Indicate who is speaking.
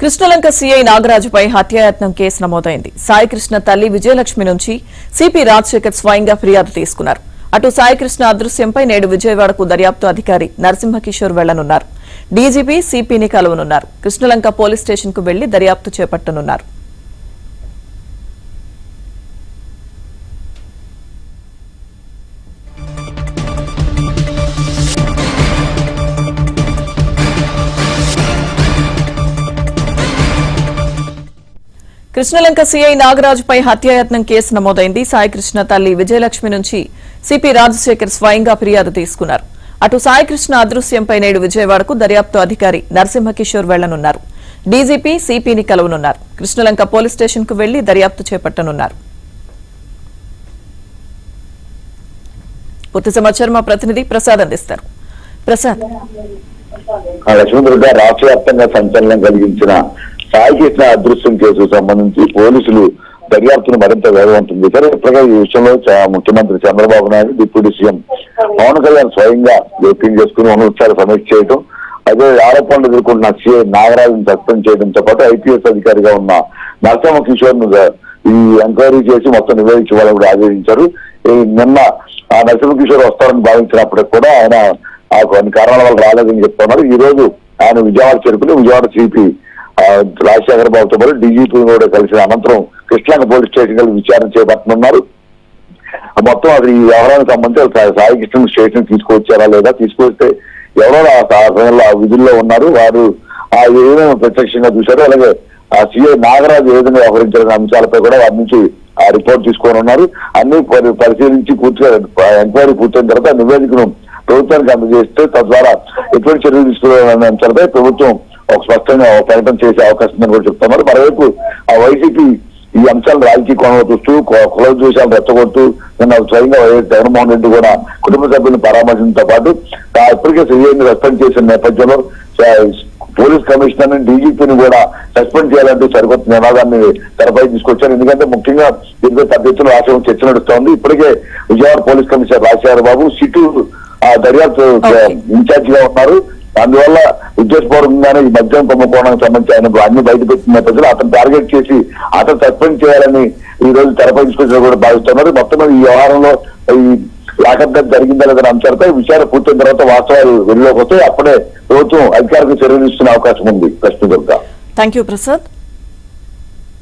Speaker 1: Krishnalanka CI నాగరాజుపై హత్యాయత్నం case నమోదైంది. సాయికృష్ణ తల్లి విజయలక్ష్మి నుంచి సిపి రాజశేఖర్ స్వయంగా ఫిర్యాదు తీసుకున్నారు. అటు సాయికృష్ణ అదృశ్యంపై నేడు విజయవాడకు దర్యాప్తు అధికారి నరసింహకిషోర్ వెళ్లనున్నారు. డీజీపీ సిపిని కలవనున్నారు. కృష్ణలంక పోలీస్ స్టేషన్ కు వెళ్లి దర్యాప్తు చేపట్టనున్నారు. కృష్ణలంక సీఐ నాగరాజుపై హత్యాయత్నం కేసు నమోదైంది. సాయికృష్ణ తల్లి విజయలక్ష్మి నుంచి సిపి రాజశేఖర్ స్వయంగా ఫిర్యాదు తీసుకున్నారు. అటు సాయికృష్ణ అదృశ్యంపై నేడు విజయవాడకు దర్యాప్తు అధికారి నరసింహకిషోర్ వెళ్లనున్నారు. డీజీపీ సిపిని కలవనున్నారు. కృష్ణలంక పోలీస్ స్టేషన్ కు వెళ్లి దర్యాప్తు చేపట్టనున్నారు. పూర్తి సమాచారం మా ప్రతినిధి ప్రసాద్ అందిస్తారు. ప్రసాద్,
Speaker 2: లక్ష్మీదుర్గ రాష్ట్ర వ్యాప్తంగా సంచలనం కలిగించిన సాయికృష్ణ అదృశ్యం కేసుకు సంబంధించి పోలీసులు దర్యాప్తును మరింత వేగవంతం చేశారు. ఇప్పటికే ఈ విషయంలో ముఖ్యమంత్రి చంద్రబాబు నాయుడు, డిప్యూటీ సీఎం పవన్ కళ్యాణ్ స్వయంగా జోక్యం చేసుకుని ఉన్నోత్సాహాలు సమీక్ష చేయడం, అదే ఆరోపణలు ఎదుర్కొంటున్న సీఐ నాగరాజును సస్పెండ్ చేయడంతో పాటు ఐపీఎస్ అధికారిగా ఉన్న నరసింహ కిషోర్ ను ఈ ఎంక్వైరీ చేసి మొత్తం నివేదించే వాళ్ళని కూడా ఆదేశించారు. నిన్న ఆ నరసింహ కిషోర్ వస్తారని భావించినప్పటికి కూడా ఆయన కొన్ని కారణాల వల్ల రాలేదని చెప్తున్నారు. ఈ రోజు ఆయన విజయవాడ చేరుకుని విజయవాడ సిపి రాజశేఖర్ బాబుతో పాటు డీజీపీ కూడా కలిసిన అనంతరం కృష్ణలంక పోలీస్ స్టేషన్ కలిసి విచారణ చేపట్టనున్నారు. మొత్తం అది ఈ వ్యవహారానికి సంబంధించి సాయికృష్ణ స్టేషన్ తీసుకువచ్చారా లేదా, తీసుకొస్తే ఎవరో ఆ సమయంలో ఆ విధుల్లో ఉన్నారు, వారు ఆ ఏదైనా ప్రత్యక్షంగా చూశారు, అలాగే ఆ సీఐ నాగరాజు ఏ విధంగా వ్యవహరించాలనే అంశాలపై కూడా వారి నుంచి ఆ రిపోర్ట్ తీసుకొని ఉన్నారు. అన్ని పరిశీలించి పూర్తిగా ఎంక్వైరీ పూర్తయిన తర్వాత నివేదికను ప్రభుత్వానికి అందజేస్తే తద్వారా ఎటువంటి చర్యలు తీసుకోవాలనే అంశాలపై ప్రభుత్వం ఒక స్పష్టంగా ప్రకటన చేసే అవకాశం ఉందని కూడా చెప్తున్నారు. మరోవైపు ఆ వైసీపీ ఈ అంశాలను రాజకీయ కోణంలో చూస్తూ కుల ద్వేషాలు రెచ్చగొడుతూ నిన్న స్వయంగా జగన్మోహన్ రెడ్డి కూడా కుటుంబ సభ్యులను పరామర్శంతో పాటు ఇప్పటికే సీఐని సస్పెండ్ చేసిన నేపథ్యంలో పోలీస్ కమిషనర్ ని, డీజీపీని కూడా సస్పెండ్ చేయాలంటూ సరికొత్త నినాదాన్ని తెరపై తీసుకొచ్చారు. ఎందుకంటే ముఖ్యంగా దీనిపై పెద్ద ఎత్తున రాష్ట్రంలో చర్చ నడుస్తోంది. ఇప్పటికే విజయవాడ పోలీస్ కమిషనర్ రాజశేఖర్ బాబు సిటు దర్యాప్తు ఇన్ఛార్జ్ గా ఉన్నారు. అందువల్ల ఉద్దేశపూర్వకంగానే ఈ మద్యం కుంభకోణానికి సంబంధించి ఆయన అన్ని బయటపెట్టిన నేపథ్యంలో అతను టార్గెట్ చేసి అతను సస్పెండ్ చేయాలని ఈ రోజు తెరపై తీసుకొచ్చిన కూడా భావిస్తున్నారు. మొత్తం ఈ వ్యవహారంలో ఈ లాకప్ జరిగిందా లేదనే అంశాలపై విచారణ పూర్తయిన తర్వాత వాస్తవాలు వెలుగులోకి వస్తాయి. అప్పుడే ప్రభుత్వం అధికారులకు చర్యలు ఇస్తున్న అవకాశం ఉంది. ప్రశ్న
Speaker 1: థ్యాంక్ యూ ప్రసాద్.